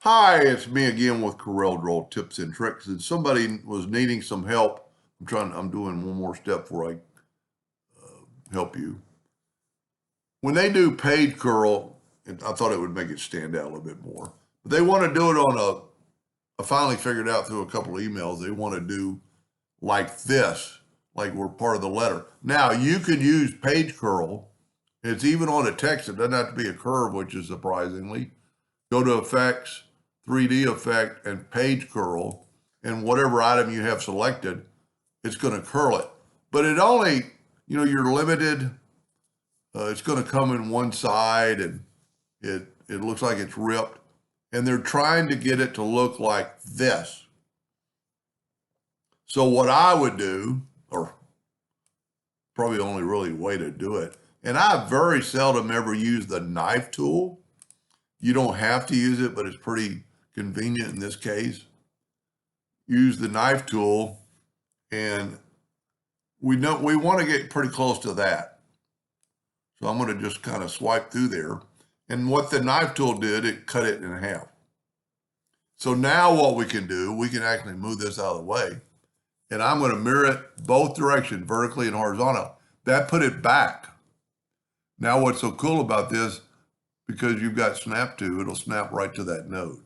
Hi, it's me again with Corel Draw Tips and Tricks. And somebody was needing some help. I'm doing one more step before I help you. When they do paid curl, I thought it would make it stand out a little bit more. But they want to do it on I finally figured out through a couple of emails, they want to do like this, like we're part of the letter. Now, you could use page curl. It's even on a text. It doesn't have to be a curve, which is surprisingly. Go to Effects, 3D Effect, and Page Curl, and whatever item you have selected, it's going to curl it. But it only, you're limited. It's going to come in one side, and it looks like it's ripped. And they're trying to get it to look like this. So what I would do, or probably the only really way to do it, and I very seldom ever use the knife tool. You don't have to use it, but it's pretty convenient in this case. Use the knife tool, and we want to get pretty close to that. So I'm going to just kind of swipe through there. And what the knife tool did, it cut it in half. So now what we can do, we can actually move this out of the way. And I'm going to mirror it both directions, vertically and horizontal. That put it back. Now what's so cool about this, because you've got snap to, it'll snap right to that node.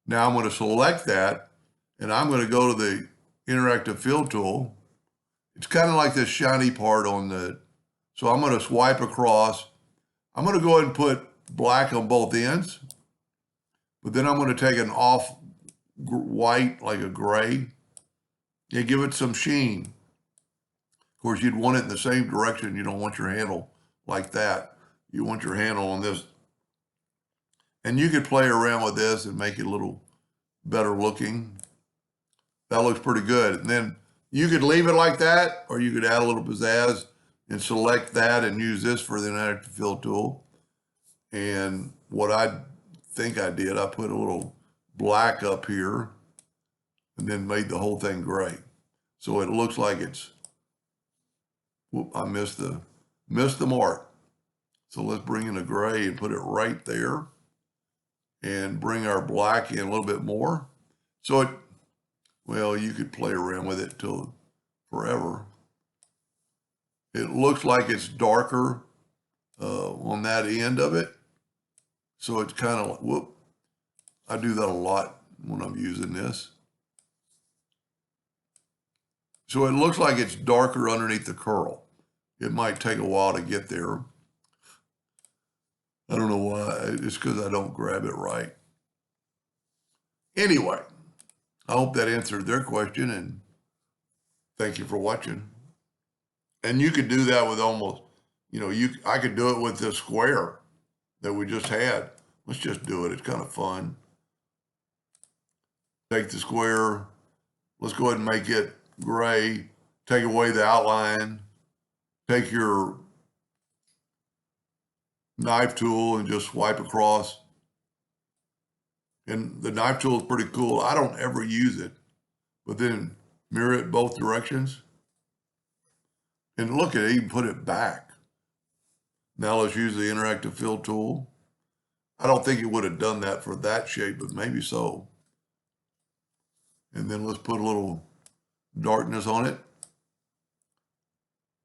Now I'm going to select that, and I'm going to go to the interactive fill tool. It's kind of like this shiny part on so I'm going to swipe across. I'm going to go ahead and put black on both ends, but then I'm going to take an off white, like a gray, and give it some sheen. Of course, you'd want it in the same direction. You don't want your handle like that. You want your handle on this. And you could play around with this and make it a little better looking. That looks pretty good. And then you could leave it like that, or you could add a little pizzazz and select that and use this for the interactive fill tool. And what I think I did, I put a little black up here and then made the whole thing gray. So it looks like it's, whoop, I missed the mark. So let's bring in a gray and put it right there and bring our black in a little bit more. So well, you could play around with it till forever. It looks like it's darker on that end of it. So it's kind of, whoop, I do that a lot when I'm using this. So it looks like it's darker underneath the curl. It might take a while to get there. I don't know why. It's because I don't grab it right. Anyway, I hope that answered their question, and thank you for watching. And you could do that with almost, I could do it with this square that we just had. Let's just do it. It's kind of fun. Take the square. Let's go ahead and make it gray. Take away the outline. Take your knife tool and just swipe across. And the knife tool is pretty cool. I don't ever use it, but then mirror it both directions. And look at it, you can put it back. Now let's use the interactive fill tool. I don't think it would have done that for that shape, but maybe so. And then let's put a little darkness on it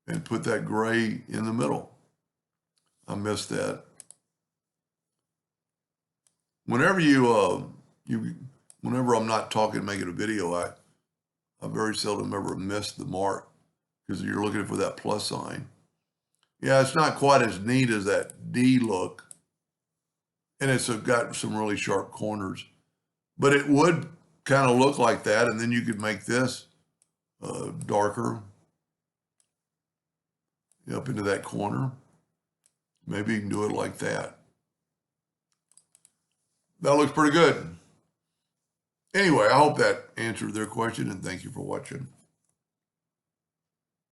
and put that gray in the middle. I missed that. Whenever whenever I'm not talking, making a video, I very seldom ever miss the mark because you're looking for that plus sign. Yeah, it's not quite as neat as that D look, and it's got some really sharp corners, but it would kind of look like that, and then you could make this darker up into that corner. Maybe you can do it like that. That looks pretty good. Anyway, I hope that answered their question, and thank you for watching.